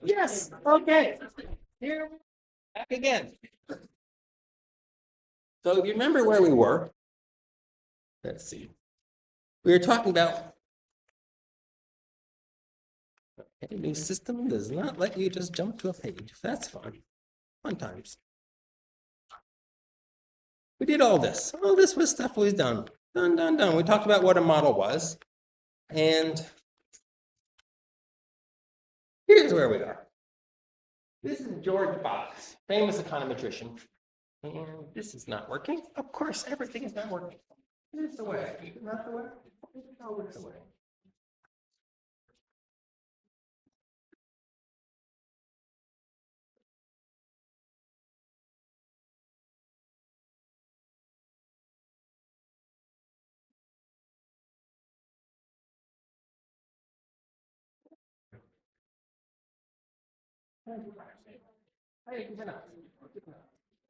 Yes, okay. Here, back again. So if you remember where we were, let's see. We were talking about a new system does not let you just jump to a page. That's fun. Fun times. We did all this. All this was stuff was done. Done, done, done. We talked about what a model was. And here's where we are. This is George Box, famous econometrician. And this is not working. Of course, everything is not working. Here's the way. Is it not the way? It's always the way.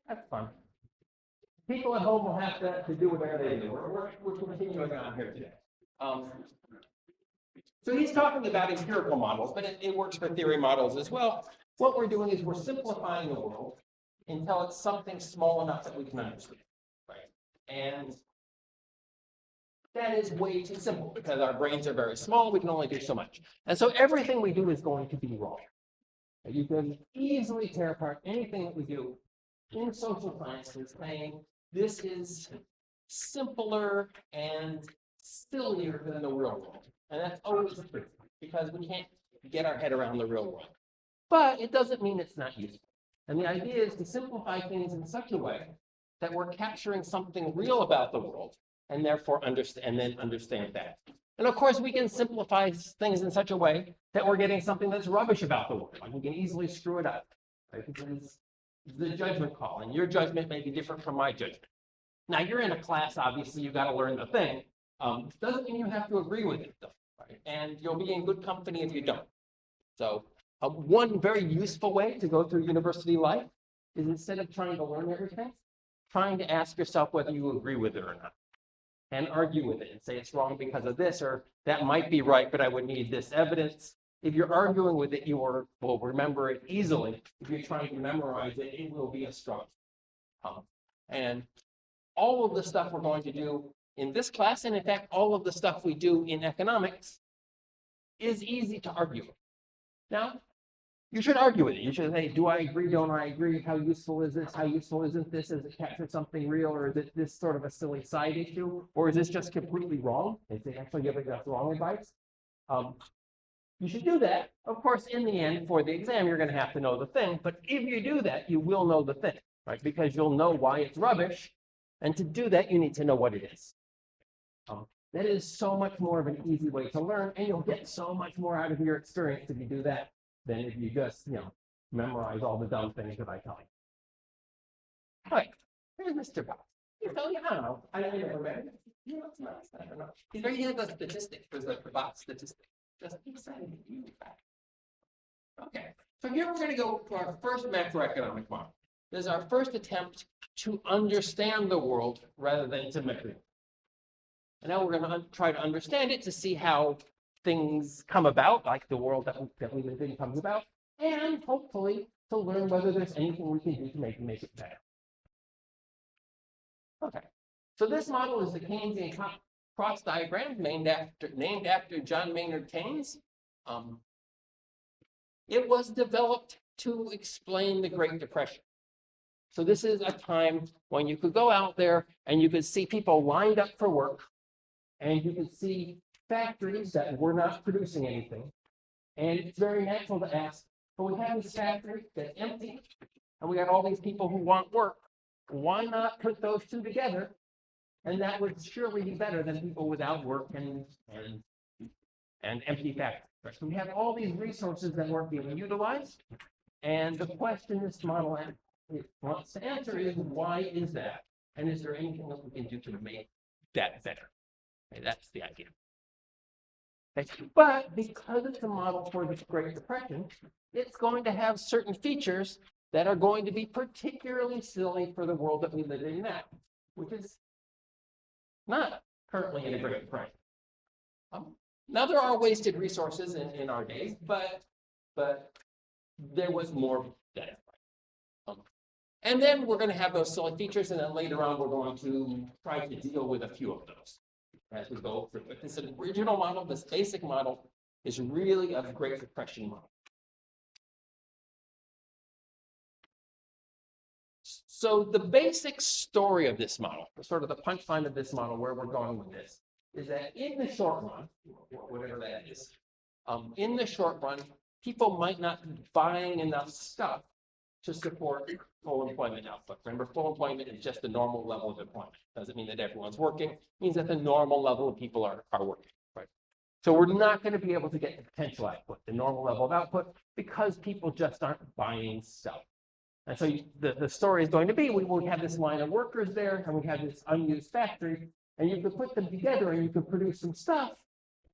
That's fun. People at home will have to do whatever they do. We're continuing on here today. So he's talking about empirical models, but it works for theory models as well. What we're doing is we're simplifying the world until it's something small enough that we can understand, right? And that is way too simple because our brains are very small. We can only do so much. And so everything we do is going to be wrong. You can easily tear apart anything that we do in social sciences saying this is simpler and sillier than the real world. And that's always the truth because we can't get our head around the real world. But it doesn't mean it's not useful. And the idea is to simplify things in such a way that we're capturing something real about the world and therefore understand that. And of course, we can simplify things in such a way that we're getting something that's rubbish about the world. Like we can easily screw it up. Right? Because the judgment call, and your judgment may be different from my judgment. Now, you're in a class, obviously, you've got to learn the thing. Doesn't mean you have to agree with it, though. Right? And you'll be in good company if you don't. So one very useful way to go through university life is instead of trying to learn everything, trying to ask yourself whether you agree with it or not. And argue with it and say it's wrong because of this, or that might be right, but I would need this evidence. If you're arguing with it, you will remember it easily. If you're trying to memorize it, it will be a struggle. And all of the stuff we're going to do in this class, and in fact, all of the stuff we do in economics is easy to argue. Now, you should argue with it. You should say, do I agree, don't I agree? How useful is this? How useful isn't this? Does it capture something real, or is it this sort of a silly side issue? Or is this just completely wrong? Is it actually giving us wrong advice? You should do that. Of course, in the end, for the exam, you're going to have to know the thing. But if you do that, you will know the thing, right? Because you'll know why it's rubbish. And to do that, you need to know what it is. That is so much more of an easy way to learn, and you'll get so much more out of your experience if you do that than if you just, memorize all the dumb things that I tell you. All right, here's Mr. Box. I don't know. I don't never met him. It's nice. I don't know. He's very good at the statistics. There's like the Box statistic. Just excited to you. Okay, so here we're going to go to our first macroeconomic model. This is our first attempt to understand the world rather than to measure it. And now we're going to try to understand it to see how things come about, like the world that we live in comes about, and hopefully to learn whether there's anything we can do to make it better. Okay, so this model is the Keynesian cross diagram named after John Maynard Keynes. It was developed to explain the Great Depression. So this is a time when you could go out there and you could see people lined up for work, and you could see factories that were not producing anything. And it's very natural to ask, but we have this factory that's empty, and we got all these people who want work. Why not put those two together? And that would surely be better than people without work and empty factories. So we have all these resources that weren't being utilized. And the question this model wants to answer is, why is that? And is there anything that we can do to make that better? Okay, that's the idea. Okay. But because it's a model for the Great Depression, it's going to have certain features that are going to be particularly silly for the world that we live in now, which is not currently in a Great Depression. Now there are wasted resources in our days, but there was more benefit. And then we're going to have those silly features, and then later on, we're going to try to deal with a few of those as we go through. But this original model, this basic model, is really a Great Depression model. So the basic story of this model, sort of the punchline of this model, where we're going with this, is that in the short run, whatever that is, in the short run, people might not be buying enough stuff to support full employment output. Remember, full employment is just the normal level of employment. Doesn't mean that everyone's working. It means that the normal level of people are working, right? So we're not going to be able to get the potential output, the normal level of output, because people just aren't buying stuff. And so the story is going to be, we will have this line of workers there, and we have this unused factory, and you could put them together, and you could produce some stuff,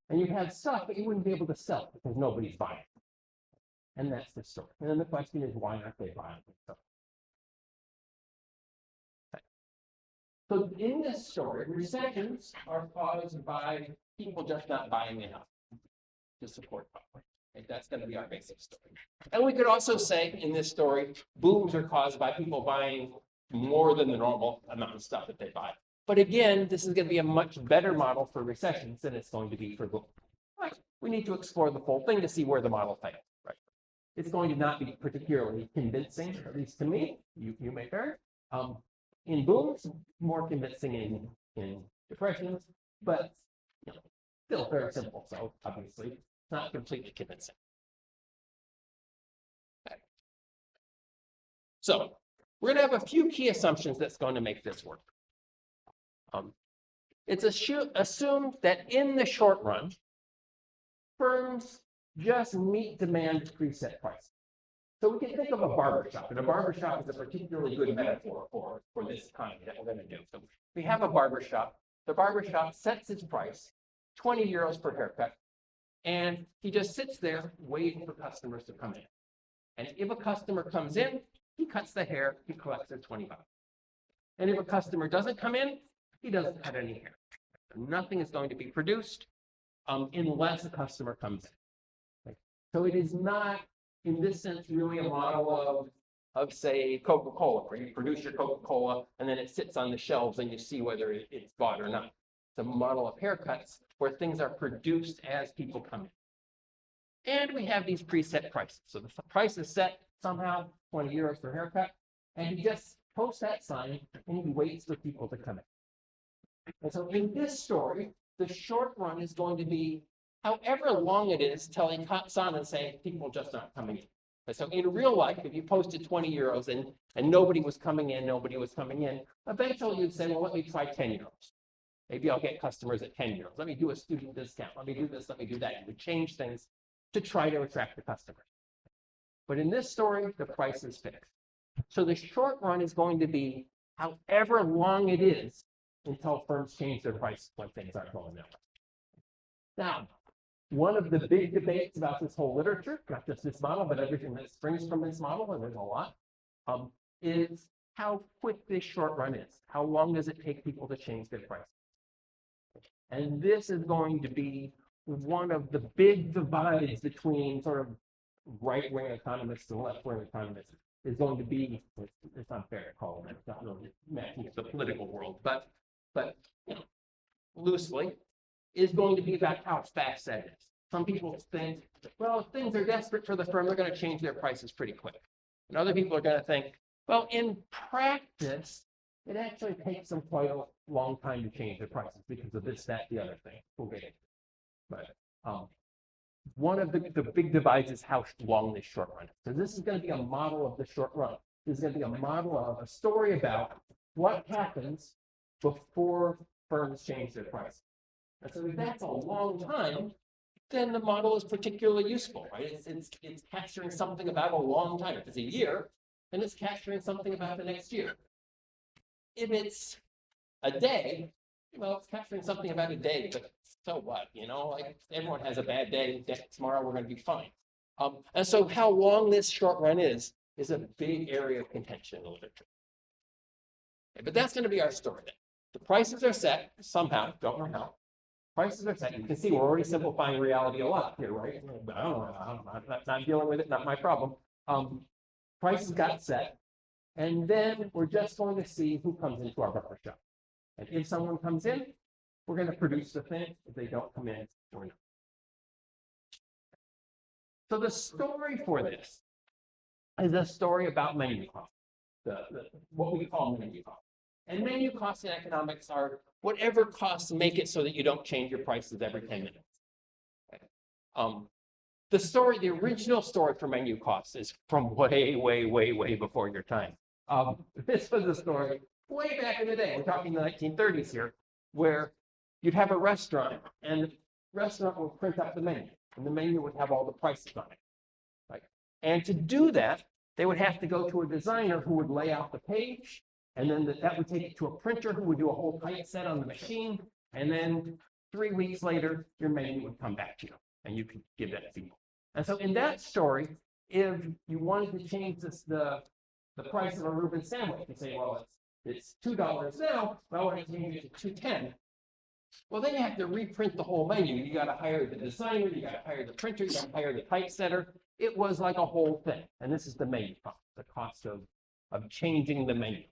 and you have stuff, but you wouldn't be able to sell it because nobody's buying it. And that's the story. And then the question is, why aren't they buying it? So in this story, recessions are caused by people just not buying enough to support population. Right? That's going to be our basic story. And we could also say in this story, booms are caused by people buying more than the normal amount of stuff that they buy. But again, this is going to be a much better model for recessions than it's going to be for booms. Right? We need to explore the full thing to see where the model fails. Right? It's going to not be particularly convincing, at least to me. You may vary. In booms, more convincing in depressions, but still very simple. So obviously, it's not completely convincing. Okay. So we're going to have a few key assumptions that's going to make this work. It's assumed that in the short run, firms just meet demand at preset prices. So we can think of a barbershop, and a barbershop is a particularly good metaphor for this kind that we're going to do. So we have a barbershop. The barbershop sets its price, 20 euros per haircut, and he just sits there waiting for customers to come in. And if a customer comes in, he cuts the hair, he collects their 20 bucks. And if a customer doesn't come in, he doesn't cut any hair. Nothing is going to be produced unless a customer comes in. Right? So it is not, in this sense, really a model of say, Coca-Cola, where you produce your Coca-Cola and then it sits on the shelves and you see whether it's bought or not. It's a model of haircuts where things are produced as people come in. And we have these preset prices. So the price is set somehow, 20 euros per haircut, and he just posts that sign and he waits for people to come in. And so in this story, the short run is going to be however long it is till he cuts on and saying people just aren't coming in. And so in real life, if you posted 20 euros and nobody was coming in, eventually you'd say, well, let me try 10 euros. Maybe I'll get customers at 10 euros. Let me do a student discount. Let me do this, let me do that. You would change things to try to attract the customers. But in this story, the price is fixed. So the short run is going to be however long it is until firms change their price when things aren't going that way. Now, one of the big debates about this whole literature, not just this model, but everything that springs from this model, and there's a lot, is how quick this short run is. How long does it take people to change their prices? And this is going to be one of the big divides between sort of right-wing economists and left-wing economists. Is going to be, it's unfair to call it, it's not really matching the political world, but loosely, is going to be about how fast that is. Some people think, well, if things are desperate for the firm, they're going to change their prices pretty quick. And other people are going to think, well, in practice, it actually takes them quite a long time to change their prices because of this, that, the other thing. We'll get it. But one of the big divides is how long this short run is. So this is going to be a model of the short run. This is going to be a model of a story about what happens before firms change their prices. And so if that's a long time, then the model is particularly useful, right? It's capturing something about a long time. If it's a year, then it's capturing something about the next year. If it's a day, well, it's capturing something about a day, but so what? Like everyone has a bad day. Tomorrow we're going to be fine. And so how long this short run is a big area of contention in the literature. Okay, but that's going to be our story then. The prices are set somehow, don't know how. Prices are set. You can see we're already simplifying reality a lot here, right? I don't know. I'm not dealing with it, not my problem. Prices got set, and then we're just going to see who comes into our barber shop. And if someone comes in, we're going to produce the thing. If they don't come in, we're not. So the story for this is a story about menu costs, what we call menu costs. And menu costs in economics are whatever costs make it so that you don't change your prices every 10 minutes. The original story for menu costs is from way before your time. This was a story way back in the day. We're talking the 1930s here, where you'd have a restaurant, and the restaurant would print up the menu, and the menu would have all the prices on it. Right? And to do that, they would have to go to a designer who would lay out the page, and then that would take it to a printer who would do a whole typeset on the machine, and then 3 weeks later, your menu would come back to you, and you could give that to people. And so in that story, if you wanted to change the price of a Reuben sandwich, you say, well, it's $2 now, but I want to change it to $2.10. Well, then you have to reprint the whole menu. You got to hire the designer, you got to hire the printer, you got to hire the typesetter. It was like a whole thing. And this is the menu cost, the cost of changing the menu.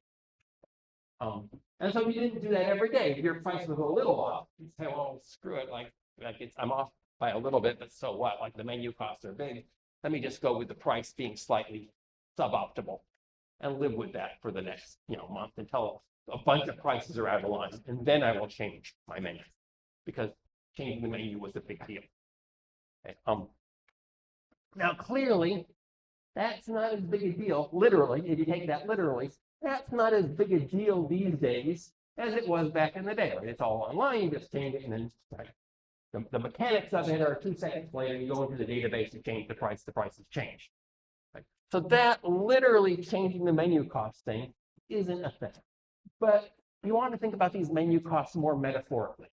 And so you didn't do that every day. If your price was a little off, you'd say, well, screw it, I'm off by a little bit, but so what? Like the menu costs are big. Let me just go with the price being slightly suboptimal and live with that for the next month until a bunch of prices are out of line, and then I will change my menu, because changing the menu was a big deal. Okay. Now clearly, that's not as big a deal. Literally, if you take that literally, that's not as big a deal these days as it was back in the day. Right? It's all online. You just change it, and then the mechanics of it are 2 seconds later. You go into the database and change the price. The price has changed. Right? So that literally changing the menu cost thing isn't a thing. But you want to think about these menu costs more metaphorically,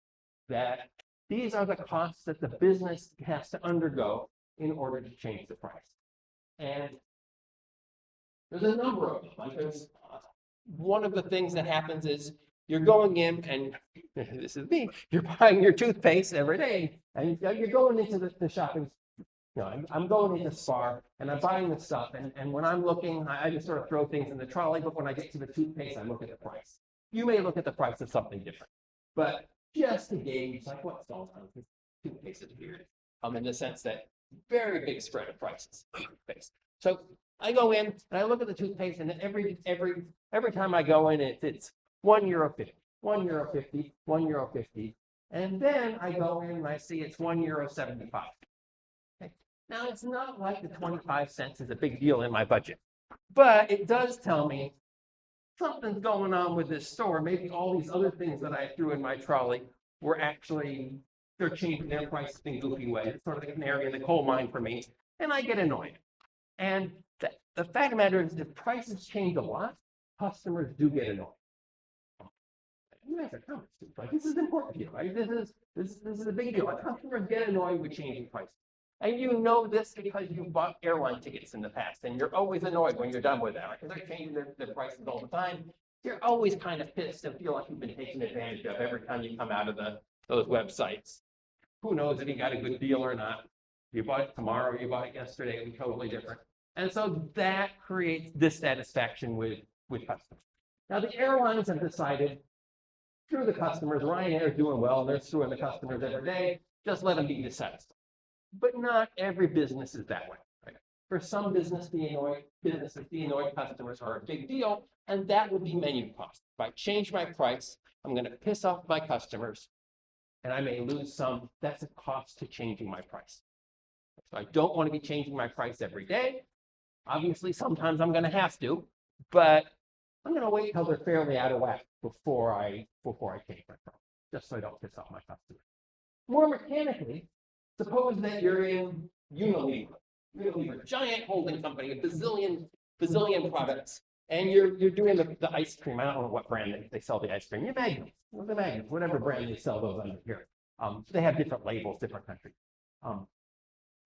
that these are the costs that the business has to undergo in order to change the price. And there's a number of them. Because one of the things that happens is you're going in, and this is me, you're buying your toothpaste every day, and you're going into the shopping. I'm going into Spar, and I'm buying the stuff, and when I'm looking, I just sort of throw things in the trolley, but when I get to the toothpaste, I look at the price. You may look at the price of something different, but just to gauge, like, what's going on with toothpaste is weird, in the sense that very big spread of prices. So I go in, and I look at the toothpaste, and every time I go in, it's €1.50, €1.50, €1.50, and then I go in and I see it's €1.75. Now, it's not like the 25 cents is a big deal in my budget, but it does tell me something's going on with this store. Maybe all these other things that I threw in my trolley were actually, they're changing their prices in goofy ways. It's sort of like an area in the coal mine for me, and I get annoyed. And the fact of the matter is, if prices change a lot, customers do get annoyed. You guys are comments too. Like, this is important to you, right? This is a big deal. Customers get annoyed with changing prices. And you know this because you bought airline tickets in the past, and you're always annoyed when you're done with that, because they're changing their prices all the time. You're always kind of pissed and feel like you've been taken advantage of every time you come out of those websites. Who knows if you got a good deal or not? You bought it tomorrow, you bought it yesterday, it'll be totally different. And so that creates dissatisfaction with customers. Now, the airlines have decided, screw the customers. Ryanair is doing well, they're screwing the customers every day. Just let them be dissatisfied. But not every business is that way. Right? For some businesses, the annoyed customers are a big deal, and that would be menu cost. If I change my price, I'm going to piss off my customers, and I may lose some. That's a cost to changing my price. So I don't want to be changing my price every day. Obviously, sometimes I'm going to have to, but I'm going to wait until they're fairly out of whack before I change my price, just so I don't piss off my customers. More mechanically, suppose that you're in Unilever, giant holding company, a bazillion products, and you're doing the ice cream. I don't know what brand they sell the ice cream. You're Magnum, whatever brand they sell those under here. They have different labels, different countries.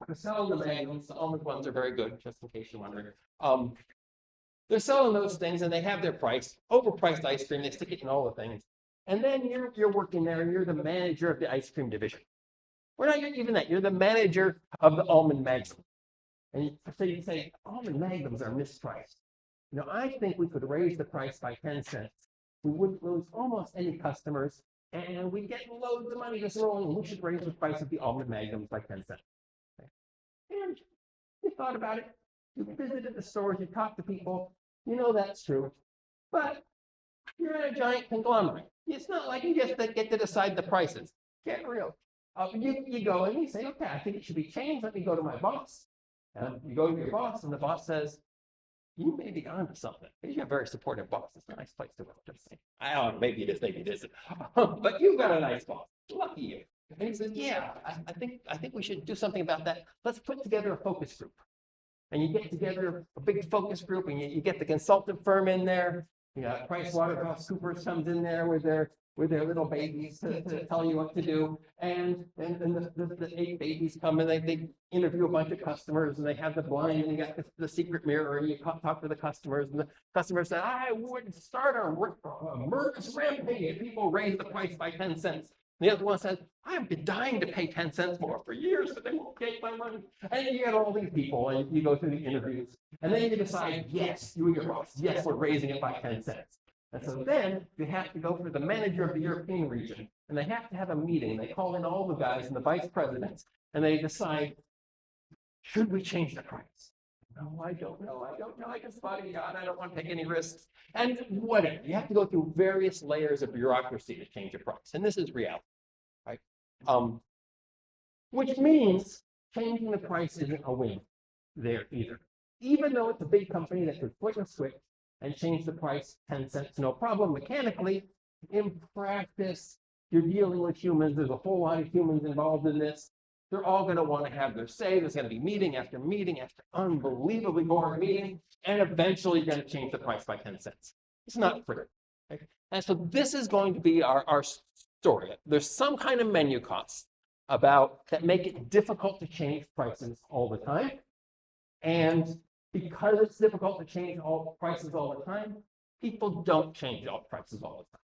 They're selling the Magnums. The almond ones are very good, just in case you're wondering. They're selling those things, and they have their price, overpriced ice cream. They stick it in all the things, and then you're working there, and you're the manager of the ice cream division. We're not even that. You're the manager of the almond Magnum. And so you say, almond magnums are mispriced. I think we could raise the price by 10 cents. We wouldn't lose almost any customers, and we get loads of money just rolling. We should raise the price of the almond magnums by 10 cents. Okay. And you thought about it. You visited the stores, you talked to people. That's true. But you're in a giant conglomerate. It's not like you just get to decide the prices. Get real. You go and you say, okay, I think it should be changed. Let me go to my boss. You go to your boss, and the boss says, you may be onto something. You have a very supportive boss. It's a nice place to work. Just saying. I don't know, maybe it is, maybe it isn't. But you've got a nice boss. Lucky you. And he says, yeah, I think we should do something about that. Let's put together a focus group. And you get together a big focus group, and you get the consultant firm in there. PricewaterhouseCoopers comes in there with their little babies to tell you what to do. And the 8 babies come and they interview a bunch of customers, and they have the blind, and you got the secret mirror, and you talk to the customers, and the customers say, I would start a murderous rampage if people raise the price by 10 cents. And the other one says, I've been dying to pay 10 cents more for years, but they won't take my money. And you get all these people, and you go through the interviews, and then you decide, yes, you and your boss, yes, we're raising it by 10 cents. And so then you have to go for the manager of the European region, and they have to have a meeting. They call in all the guys and the vice presidents, and they decide, should we change the price? No, I don't know. I can spot a yacht. I don't want to take any risks. And whatever. You have to go through various layers of bureaucracy to change a price. And this is reality, right? Which means changing the price isn't a win there either. Even though it's a big company that could flip a switch and change the price 10 cents, no problem mechanically, in practice, you're dealing with humans. There's a whole lot of humans involved in this. They're all going to want to have their say. There's going to be meeting after meeting after unbelievably boring meeting, and eventually you're going to change the price by 10 cents. It's not free. Okay? And so this is going to be our story. There's some kind of menu costs that make it difficult to change prices all the time. And because it's difficult to change all prices all the time, people don't change all prices all the time.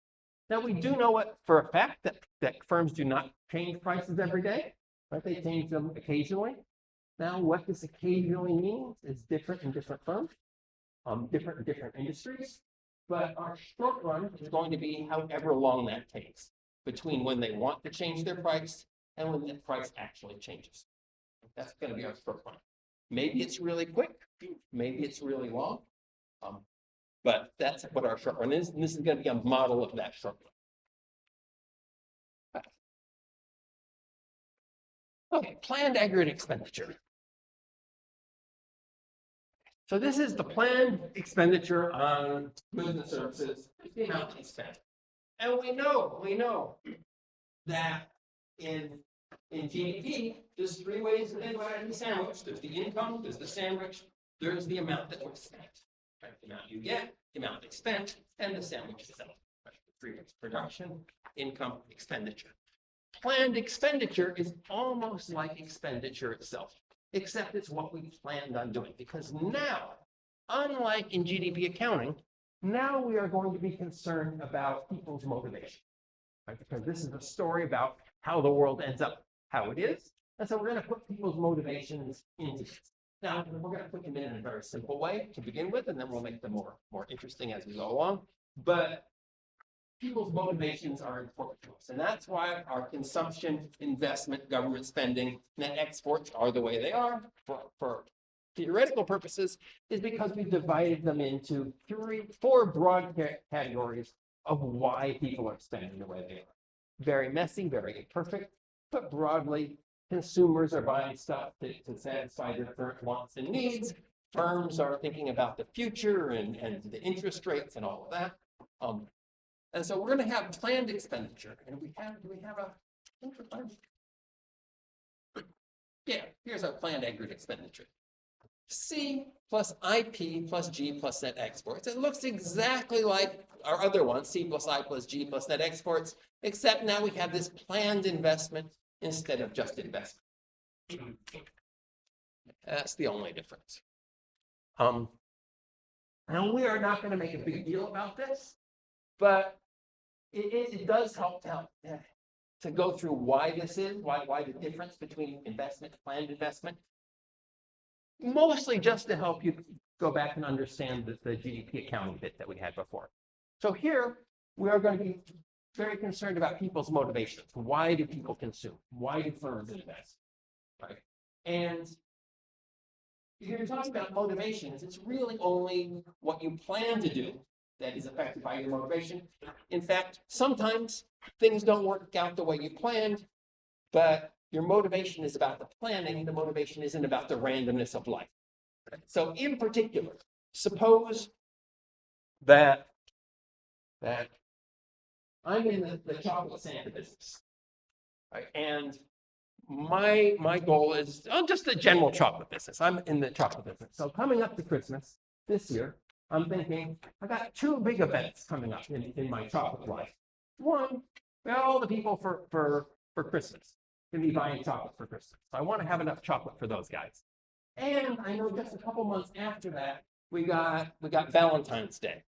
Now, we do know for a fact that firms do not change prices every day. Right? They change them occasionally. Now, what this occasionally means is different in different firms, different in different industries. But our short run is going to be however long that takes between when they want to change their price and when the price actually changes. That's going to be our short run. Maybe it's really quick, maybe it's really long, but that's what our short run is, and this is going to be a model of that short run. Okay, planned aggregate expenditure. So this is the planned expenditure on goods and services, the amount they spend. And we know that in GDP, there's 3 ways to think about any sandwich. There's the income, there's the sandwich, there's the amount that was spent. Right? The amount you get, the amount they spent, and the sandwich itself. Right? 3 ways: production, income, expenditure. Planned expenditure is almost like expenditure itself, except it's what we planned on doing. Because now, unlike in GDP accounting, now we are going to be concerned about people's motivation. Right? Because this is a story about how the world ends up how it is. And so we're going to put people's motivations into this. Now, we're going to put them in a very simple way to begin with, and then we'll make them more interesting as we go along. But people's motivations are important to us. And that's why our consumption, investment, government spending, net exports are the way they are for theoretical purposes, is because we divided them into 4 broad categories of why people are spending the way they are. Very messy, very imperfect, but broadly, consumers are buying stuff to satisfy their current wants and needs. Firms are thinking about the future and the interest rates and all of that. And so we're going to have planned expenditure. And do we have a yeah, here's our planned aggregate expenditure. C plus IP plus G plus net exports. It looks exactly like our other one, C plus I plus G plus net exports, except now we have this planned investment instead of just investment. That's the only difference. Now we are not going to make a big deal about this, but it does help to go through why this is, why the difference between investment and planned investment. mostly just to help you go back and understand the GDP accounting bit that we had before. So here, we are going to be very concerned about people's motivations. Why do people consume? Why do firms invest? Right? And if you're talking about motivations, it's really only what you plan to do that is affected by your motivation. In fact, sometimes things don't work out the way you planned, but your motivation is about the planning. The motivation isn't about the randomness of life. So in particular, suppose that I'm in the chocolate Santa business, right? And my goal is just the general chocolate business. I'm in the chocolate business. So coming up to Christmas this year, I'm thinking I got two big events coming up in my chocolate life. One, all the people for Christmas can be buying chocolate for Christmas. So I want to have enough chocolate for those guys. And I know just a couple months after that, we got Valentine's Day.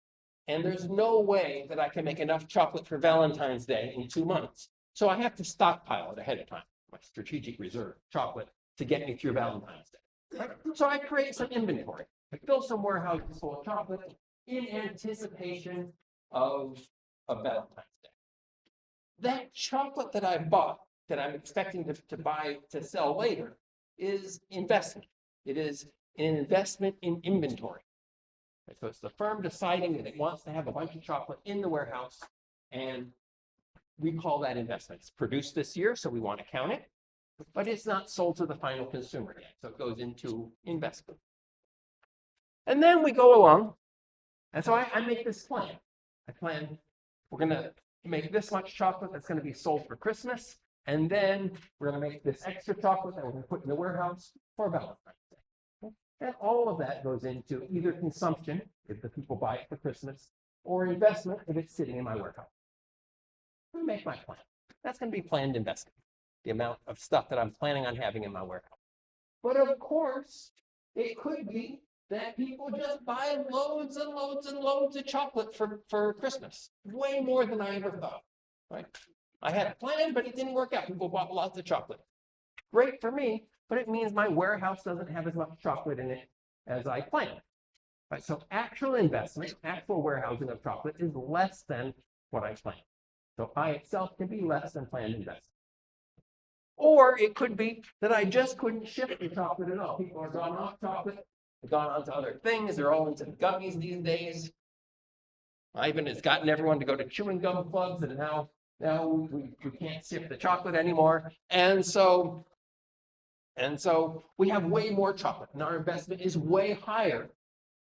And there's no way that I can make enough chocolate for Valentine's Day in 2 months. So I have to stockpile it ahead of time, my strategic reserve chocolate, to get me through Valentine's Day. Right? So I create some inventory. I fill some warehouses full of chocolate in anticipation of Valentine's Day. That chocolate that I bought, that I'm expecting to buy to sell later, is investment. It is an investment in inventory. So it's the firm deciding that it wants to have a bunch of chocolate in the warehouse, and we call that investment. It's produced this year, so we want to count it, but it's not sold to the final consumer yet, so it goes into investment. And then we go along, and so I make this plan. I plan, we're going to make this much chocolate that's going to be sold for Christmas, and then we're going to make this extra chocolate that we're going to put in the warehouse for Valentine's Day. And all of that goes into either consumption, if the people buy it for Christmas, or investment, if it's sitting in my warehouse. I'm going to make my plan. That's going to be planned investment, the amount of stuff that I'm planning on having in my warehouse. But of course, it could be that people just buy loads and loads and loads of chocolate for Christmas, way more than I ever thought, right? I had a plan, but it didn't work out. People bought lots of chocolate. Great for me, but it means my warehouse doesn't have as much chocolate in it as I planned. Right? So actual investment, actual warehousing of chocolate is less than what I planned. So I itself can be less than planned investment. Or it could be that I just couldn't ship the chocolate at all. People are gone off chocolate, they've gone on to other things, they're all into gummies these days. Ivan has gotten everyone to go to chewing gum clubs, and now we can't ship the chocolate anymore. And so we have way more chocolate, and our investment is way higher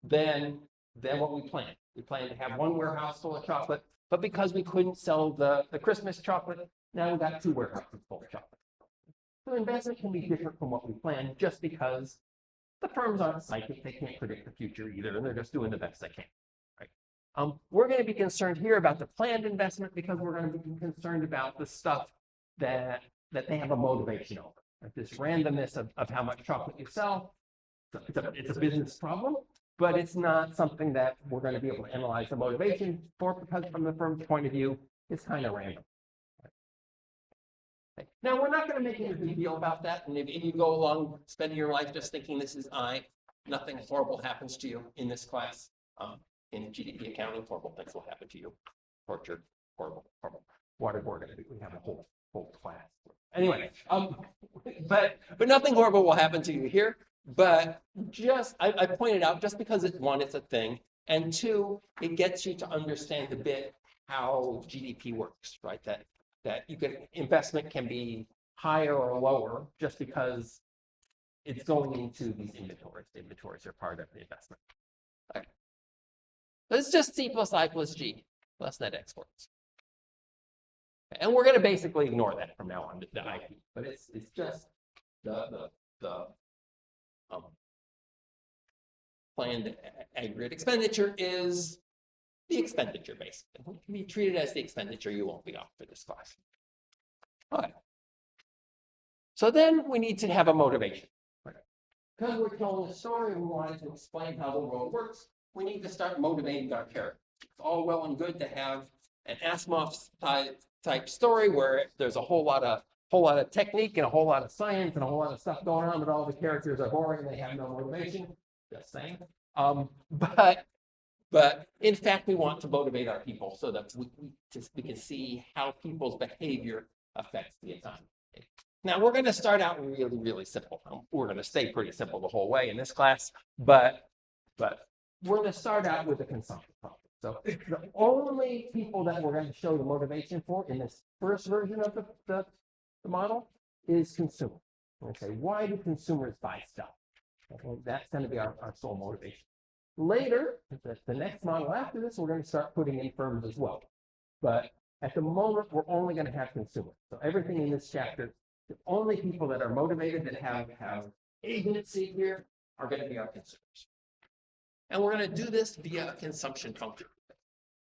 than what we planned. We planned to have one warehouse full of chocolate, but because we couldn't sell the Christmas chocolate, now we've got two warehouses full of chocolate. So investment can be different from what we planned, just because the firms aren't psychic. They can't predict the future either, and they're just doing the best they can. Right? We're going to be concerned here about the planned investment because we're going to be concerned about the stuff that they have a motivation over. Like this randomness of how much chocolate you sell. It's a business problem, but it's not something that we're going to be able to analyze the motivation for, because from the firm's point of view, it's kind of random. Okay. Now, we're not going to make any big deal about that. And if you go along spending your life just thinking this is nothing horrible happens to you in this class. In GDP accounting, horrible things will happen to you. Torture, horrible. Waterboarding, we have a whole class. Anyway, but nothing horrible will happen to you here. But just, I pointed out, just because it's a thing, and two, it gets you to understand a bit how GDP works, right? That investment can be higher or lower just because it's going into these inventories. The inventories are part of the investment. Okay. So it's just C plus I plus G plus net exports. And we're going to basically ignore that from now on, the IP, but it's just the planned aggregate expenditure is the expenditure, basically. It can be treated as the expenditure. You won't be off for this class. Okay. So then we need to have a motivation. Because we're telling a story and we wanted to explain how the world works, we need to start motivating our character. It's all well and good to have an Asimov type story where there's a whole lot of whole lot of technique and a whole lot of science and a whole lot of stuff going on, but all the characters are boring and they have no motivation. Just saying. But in fact, we want to motivate our people so that we can see how people's behavior affects the economy. Now, we're going to start out really, really simple. We're going to stay pretty simple the whole way in this class, but we're going to start out with the consumption problem. So the only people that we're going to show the motivation for in this first version of the model is consumers. We're going to say, why do consumers buy stuff? Okay, that's going to be our sole motivation. Later, the next model after this, we're going to start putting in firms as well. But at the moment, we're only going to have consumers. So everything in this chapter, the only people that are motivated that have agency here are going to be our consumers. And we're going to do this via a consumption function.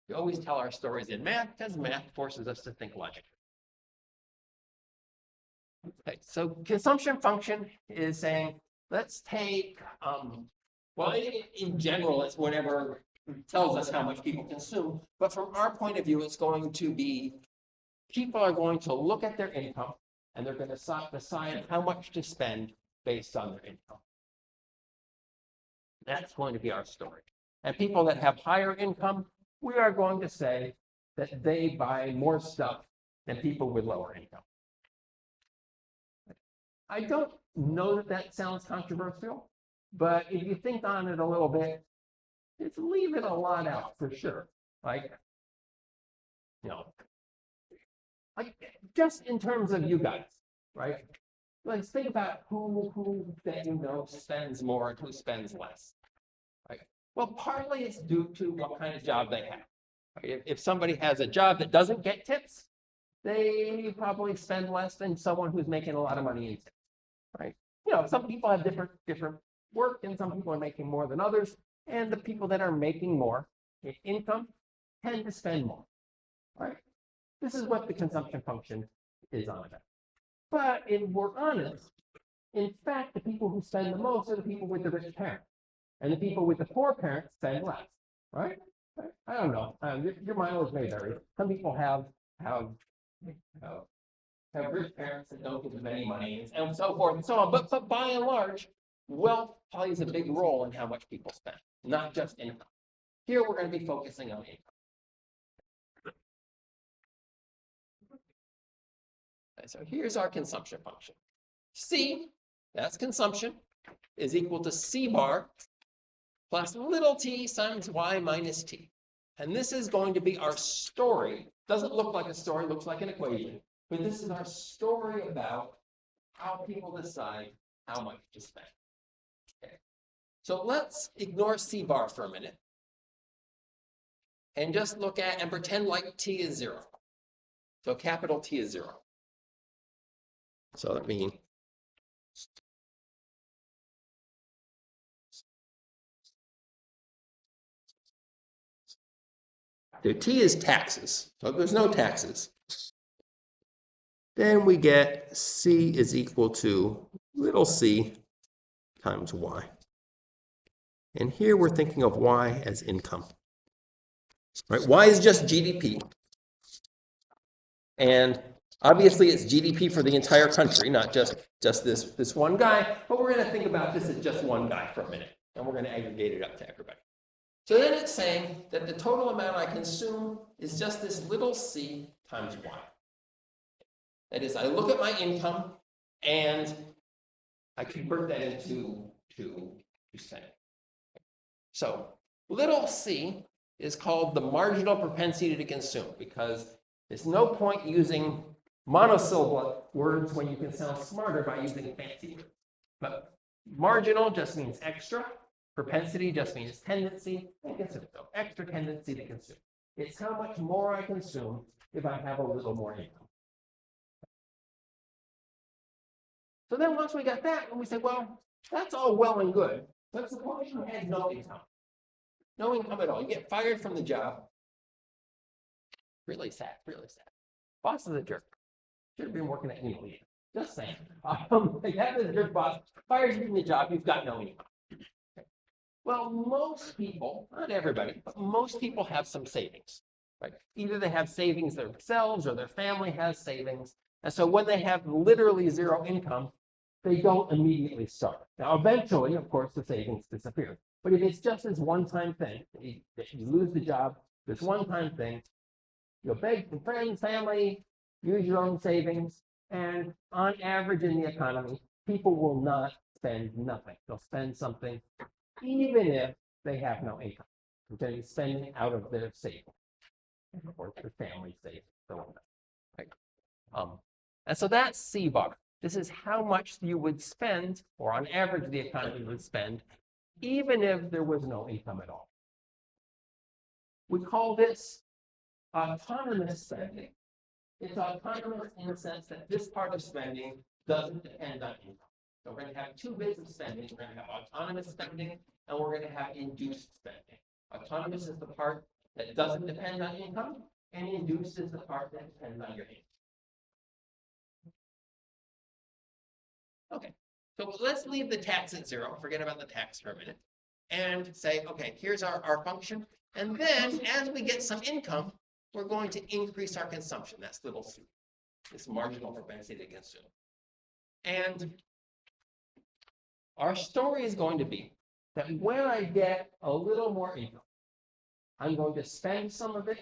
We always tell our stories in math because math forces us to think logically. Okay, so consumption function is saying, let's take, well, in general, it's whatever tells us how much people consume. But from our point of view, it's going to be, people are going to look at their income and they're going to decide how much to spend based on their income. That's going to be our story. And people that have higher income, we are going to say that they buy more stuff than people with lower income. I don't know that that sounds controversial, but if you think on it a little bit, it's leaving a lot out for sure. Like, you know, like just in terms of you guys, right? Let's think about who that you know spends more and who spends less, right? Well, partly it's due to what kind of job they have. Right? If somebody has a job that doesn't get tips, they probably spend less than someone who's making a lot of money in tips, right? You know, some people have different work, and some people are making more than others, and the people that are making more in income tend to spend more, right? This is what the consumption function is on about. But if we're honest, in fact, the people who spend the most are the people with the rich parents, and the people with the poor parents spend less, right? I don't know. Your mileage may vary. Some people have rich parents that don't give them any money, and so forth and so on. But by and large, wealth plays a big role in how much people spend, not just income. Here we're going to be focusing on income. Okay, so here's our consumption function. C, that's consumption, is equal to C bar plus little t times y minus t. And this is going to be our story. Doesn't look like a story, looks like an equation. But this is our story about how people decide how much to spend. Okay. So let's ignore C bar for a minute and just look at and pretend like t is 0. So capital T is 0. So that means the T is taxes. So if there's no taxes, then we get C is equal to little c times y. And here we're thinking of y as income. Right? Y is just GDP. And obviously it's GDP for the entire country, not just this one guy, but we're going to think about this as just one guy for a minute, and we're going to aggregate it up to everybody. So then it's saying that the total amount I consume is just this little c times y. That is, I look at my income and I convert that into spending. So little c is called the marginal propensity to consume, because there's no point using monosyllable words when you can sound smarter by using fancy words. But marginal just means extra. Propensity just means tendency and consume. So extra tendency to consume. It's how much more I consume if I have a little more income. So then once we got that, and we say, well, that's all well and good. But suppose you had no income. No income at all. You get fired from the job. Really sad, really sad. Boss is a jerk. Should have been working at Unilever. Just saying. You have this jerk boss, fires you from the job, you've got no income. Okay. Well, most people, not everybody, but most people have some savings. Right? Either they have savings themselves or their family has savings, And so when they have literally zero income, they don't immediately start. Now, eventually, of course, the savings disappear. But if it's just this one-time thing, that you lose the job, this one-time thing, you'll beg from friends, family, use your own savings, and on average in the economy, people will not spend nothing. They'll spend something, even if they have no income. They're going to be spending out of their savings, or their family savings, so on. Right? And so that's C bar. This is how much you would spend, or on average the economy would spend, even if there was no income at all. We call this autonomous spending. It's autonomous in the sense that this part of spending doesn't depend on income. So we're going to have two bits of spending. We're going to have autonomous spending, and we're going to have induced spending. Autonomous is the part that doesn't depend on income, and induced is the part that depends on your income. Okay, so let's leave the tax at zero, forget about the tax for a minute, and say, okay, here's our function. And then as we get some income, we're going to increase our consumption. That's little c, this marginal propensity to consume. And our story is going to be that when I get a little more income, I'm going to spend some of it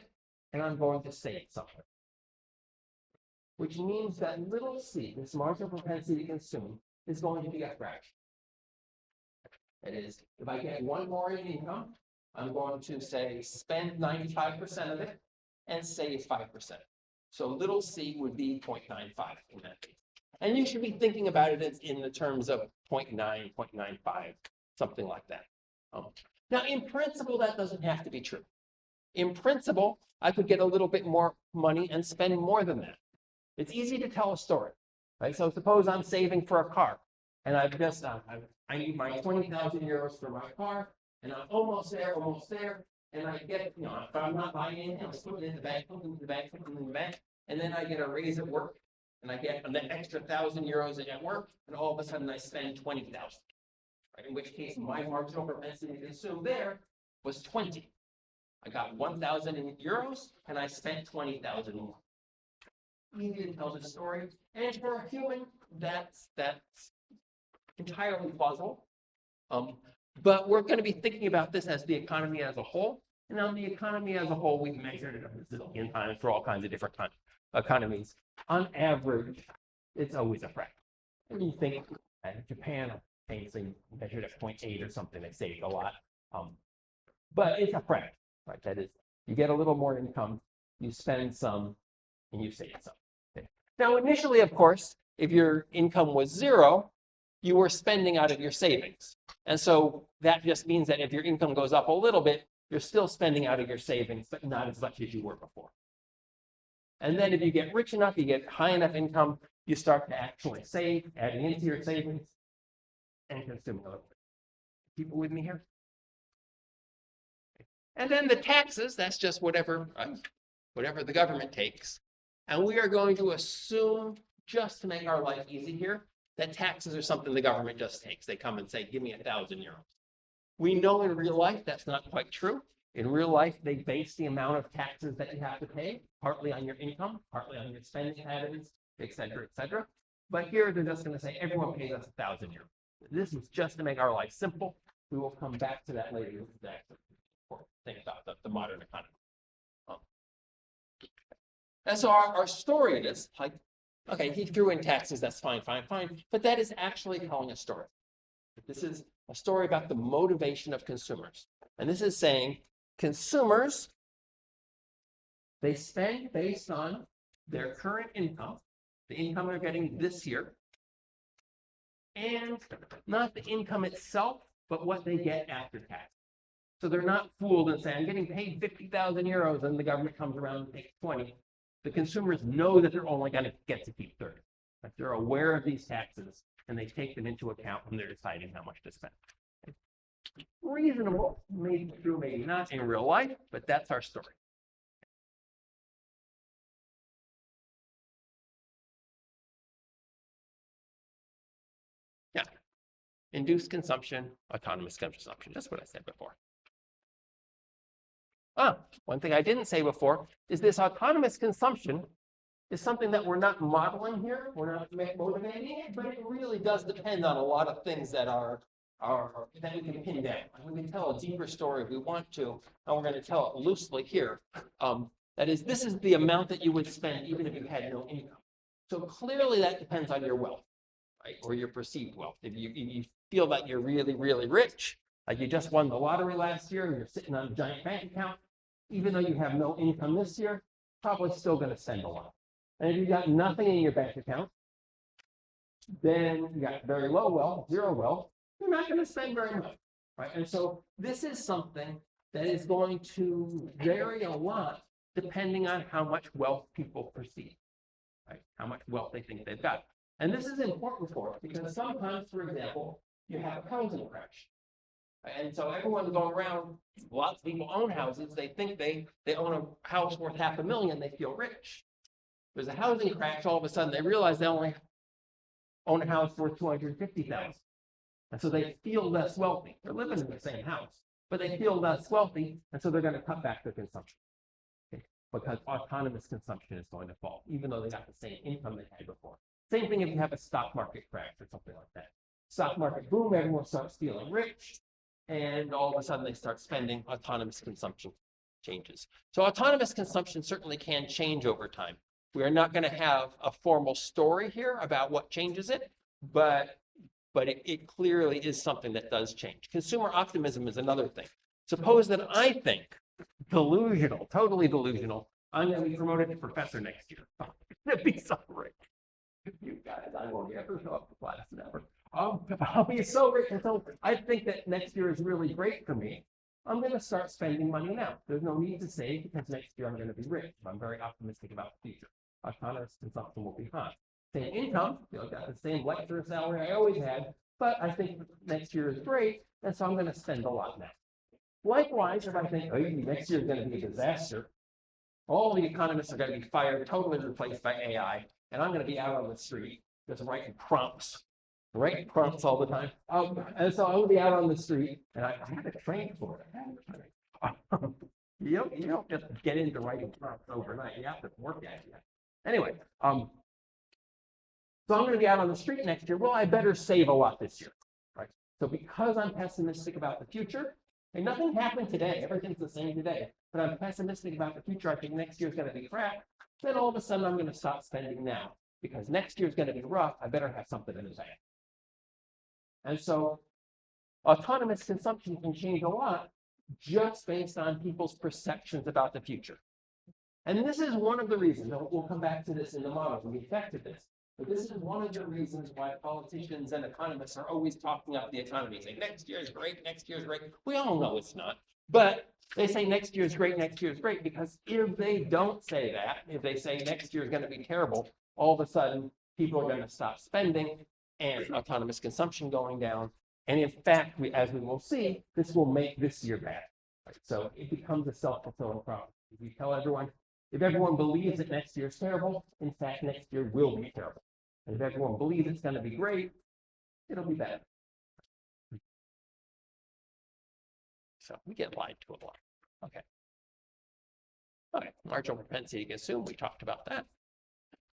and I'm going to save some of it. Which means that little c, this marginal propensity to consume, is going to be a fraction. That is, if I get one more in income, I'm going to say spend 95% of it and save 5%. So little c would be 0.95 in that case. And you should be thinking about it in the terms of 0.9, 0.95, something like that. Now, in principle, that doesn't have to be true. In principle, I could get a little bit more money and spend more than that. It's easy to tell a story, right? So suppose I'm saving for a car, and I've just, I need my 20,000 euros for my car, and I'm almost there, and I get, if I'm not buying anything, I'm putting it in the bank, and then I get a raise at work, and I get an extra 1,000 euros at work, and all of a sudden I spend 20,000, right? In which case my marginal propensity to consume there was 20. I got 1,000 euros, and I spent 20,000 more. Easy to tell the story, and for a human, that's entirely plausible. But we're going to be thinking about this as the economy as a whole. And on the economy as a whole, we've measured it a zillion times for all kinds of different economies. On average, it's always a fraction. And you think Japan, famously measured at 0.8 or something, they saved a lot. But it's a fraction, right? That is, you get a little more income, you spend some, and you save some. Okay. Now, initially, of course, if your income was zero, you were spending out of your savings. And so that just means that if your income goes up a little bit, you're still spending out of your savings, but not as much as you were before. And then if you get rich enough, you get high enough income, you start to actually save, adding into your savings, and consuming a little bit. People with me here? And then the taxes, that's just whatever the government takes. And we are going to assume, just to make our life easy here, that taxes are something the government just takes. They come and say, give me 1,000 euros. We know in real life that's not quite true. In real life, they base the amount of taxes that you have to pay, partly on your income, partly on your spending habits, et cetera, et cetera. But here they're just going to say everyone pays us 1,000 euros. This is just to make our life simple. We will come back to that later. This is actually important thing about the modern economy. And so our story is like, okay, he threw in taxes, that's fine. But that is actually telling a story. This is a story about the motivation of consumers. And this is saying consumers, they spend based on their current income, the income they're getting this year, and not the income itself, but what they get after tax. So they're not fooled and saying, I'm getting paid 50,000 euros and the government comes around and takes 20. The consumers know that they're only going to get to keep 30. Like they're aware of these taxes and they take them into account when they're deciding how much to spend. Reasonable, maybe true, maybe not in real life, but that's our story. Yeah, induced consumption, autonomous consumption, just what I said before. One thing I didn't say before is this autonomous consumption is something that we're not modeling here. We're not motivating it, but it really does depend on a lot of things that that we can pin down. We can tell a deeper story if we want to, and we're going to tell it loosely here. That is, this is the amount that you would spend even if you had no income. So clearly that depends on your wealth, right, or your perceived wealth. If you feel that you're really, really rich, like you just won the lottery last year and you're sitting on a giant bank account, even though you have no income this year, probably still going to spend a lot. And if you got nothing in your bank account, then you got very low wealth, zero wealth, you're not going to spend very much, right? And so this is something that is going to vary a lot depending on how much wealth people perceive, right? How much wealth they think they've got. And this is important for us because sometimes, for example, you have a housing crash. And so everyone's going around, lots of people own houses, they think they own a house worth $500,000, they feel rich. There's a housing crash, all of a sudden they realize they only own a house worth $250,000. And so they feel less wealthy. They're living in the same house, but they feel less wealthy, and so they're going to cut back their consumption. Okay? Because autonomous consumption is going to fall, even though they got the same income they had before. Same thing if you have a stock market crash or something like that. Stock market boom, everyone starts feeling rich, and all of a sudden they start spending, autonomous consumption changes. So autonomous consumption certainly can change over time. We are not going to have a formal story here about what changes it, but it clearly is something that does change. Consumer optimism is another thing. Suppose that I think, delusional, totally delusional, I'm going to be promoted to professor next year. That'd be so rich. You guys, I won't ever show up to class never. I'll be so rich, and so I think that next year is really great for me. I'm going to start spending money now. There's no need to save because next year I'm going to be rich. I'm very optimistic about the future. Autonomous consumption will be high. Same income, got the same lecturer salary I always had, but I think next year is great, and so I'm going to spend a lot now. Likewise, if I think, oh, next year is going to be a disaster, all the economists are going to be fired, totally replaced by AI, and I'm going to be out on the street just writing prompts all the time. And so I will be out on the street, and I had to train for it. You don't just get into writing prompts overnight. You have to work at it. Anyway, so I'm going to be out on the street next year. Well, I better save a lot this year, right? So because I'm pessimistic about the future, and nothing happened today, everything's the same today, but I'm pessimistic about the future, I think next year's going to be crap, then all of a sudden I'm going to stop spending now. Because next year's going to be rough, I better have something in the bank. And so autonomous consumption can change a lot just based on people's perceptions about the future. And this is one of the reasons, and we'll come back to this in the model, the effect of this, but this is one of the reasons why politicians and economists are always talking up the economy, saying next year is great, next year is great. We all know it's not, but they say next year is great, next year is great, because if they don't say that, if they say next year is going to be terrible, all of a sudden people are going to stop spending and autonomous consumption going down. And in fact, as we will see, this will make this year bad. Right? So it becomes a self-fulfilling prophecy. If you tell everyone, if everyone believes that next year is terrible, in fact, next year will be terrible. And if everyone believes it's going to be great, it'll be bad. So we get lied to a lot. Okay. Okay, marginal propensity to consume, we talked about that.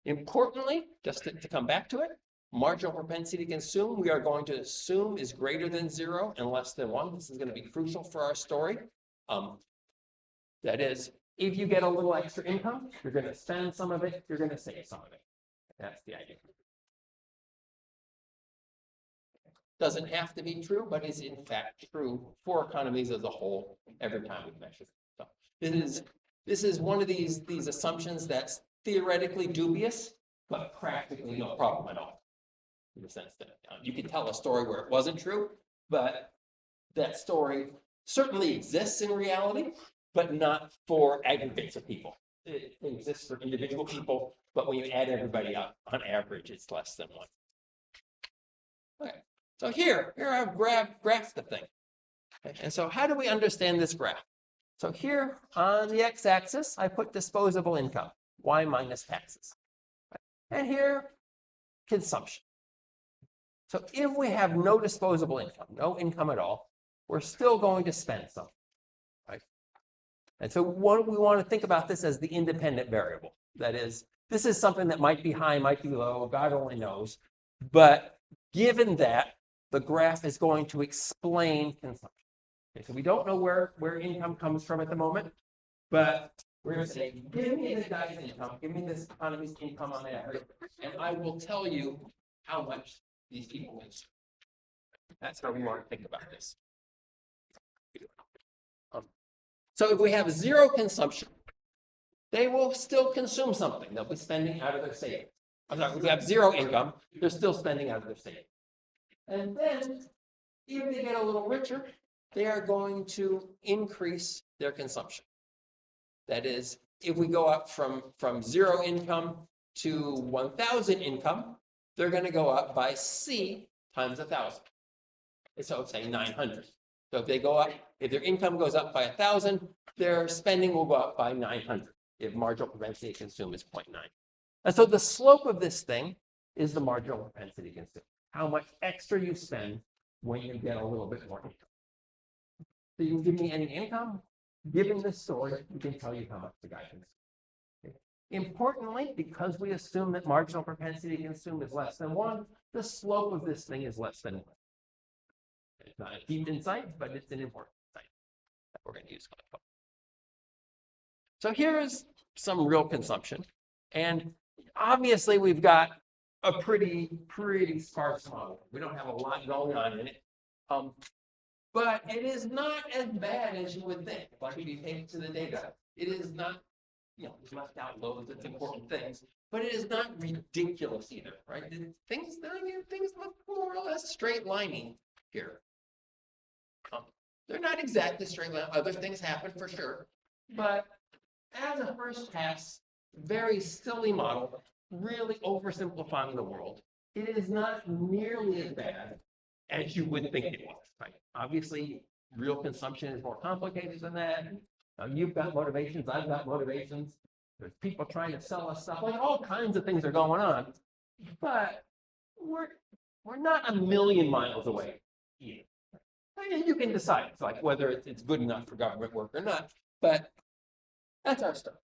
Importantly, just to come back to it, marginal propensity to consume, we are going to assume is greater than 0 and less than 1. This is going to be crucial for our story. That is, if you get a little extra income, you're going to spend some of it, you're going to save some of it. That's the idea. Doesn't have to be true, but is in fact true for economies as a whole every time we measure. So this is one of these assumptions that's theoretically dubious, but practically no problem at all. In the sense that you can tell a story where it wasn't true, but that story certainly exists in reality, but not for aggregates of people. It exists for individual people, but when you add everybody up, on average, it's less than 1. Okay, so here I've graphed the thing. Okay. And so how do we understand this graph? So here on the x-axis, I put disposable income, y minus taxes. And here, consumption. So if we have no disposable income, no income at all, we're still going to spend some, right? And so we want to think about this as the independent variable. That is, This is something that might be high, might be low, God only knows. But given that, the graph is going to explain consumption. Okay, so we don't know where income comes from at the moment, but we're going to say, give me this guy's income, give me this economy's income on average, and I will tell you how much these people consume. That's how we want to think about this. So if we have zero consumption, they will still consume something. They'll be spending out of their savings. I'm sorry, if we have zero income, they're still spending out of their savings. And then, if they get a little richer, they are going to increase their consumption. That is, if we go up from zero income to 1,000 income, they're going to go up by C times 1,000. So say 900. So if they go up, if their income goes up by 1,000, their spending will go up by 900 if marginal propensity to consume is 0.9. And so the slope of this thing is the marginal propensity to consume. How much extra you spend when you get a little bit more income. So you can give me any income. Given this story, we can tell you how much the guy consumes. Okay. Importantly, because we assume that marginal propensity to consume is less than 1, the slope of this thing is less than 1. It's not a deep insight, but it's an important insight that we're going to use going forward. So here's some real consumption. And obviously, we've got a pretty sparse model. We don't have a lot going on in it. But it is not as bad as you would think. Like if you take it to the data, it is not, it's left out loads of important things, but it is not ridiculous either, right? Things look more or less straight lining here. They're not exactly straight line. Other things happen for sure, but as a first pass, very silly model, really oversimplifying the world. It is not nearly as bad as you would think it was. Right? Obviously, real consumption is more complicated than that. You've got motivations, I've got motivations. There's people trying to sell us stuff. Like all kinds of things are going on, but we're not a million miles away either. And you can decide like whether it's good enough for government work or not, but that's our stuff.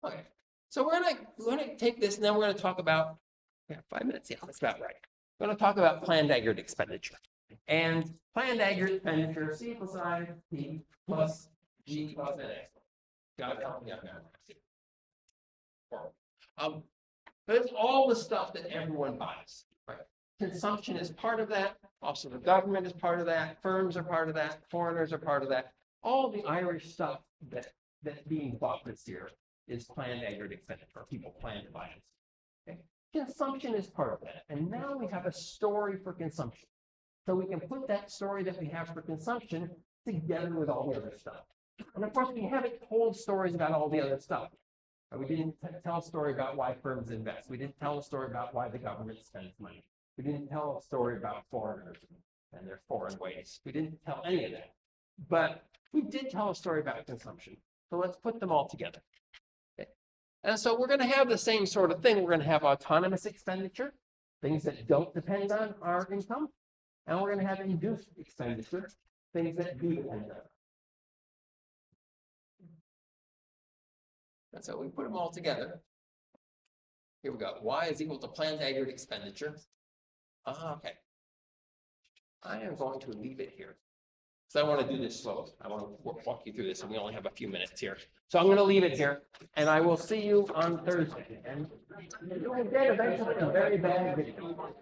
Okay, so we're gonna take this, and then we're gonna talk about 5 minutes. Yeah, that's about right. We're gonna talk about planned aggregate expenditure, and planned aggregate expenditure C plus I P plus G plus NX. Got it? Yeah. But it's all the stuff that everyone buys. Right? Consumption is part of that. Also, the government is part of that. Firms are part of that. Foreigners are part of that. All the Irish stuff that's being bought this year is planned aggregate expenditure. People plan to buy it. Okay? Consumption is part of that. And now we have a story for consumption. So we can put that story that we have for consumption together with all the other stuff. And of course, we haven't told stories about all the other stuff. We didn't tell a story about why firms invest. We didn't tell a story about why the government spends money. We didn't tell a story about foreigners and their foreign ways. We didn't tell any of that. But we did tell a story about consumption. So let's put them all together. Okay. And so we're going to have the same sort of thing. We're going to have autonomous expenditure, things that don't depend on our income. And we're going to have induced expenditure, things that do depend on it. And so we put them all together. Here we go. Y is equal to planned aggregate expenditure. Okay. I am going to leave it here. So I want to do this slowly. I want to walk you through this, and we only have a few minutes here. So I'm going to leave it here, and I will see you on Thursday. And you'll get eventually a very bad video.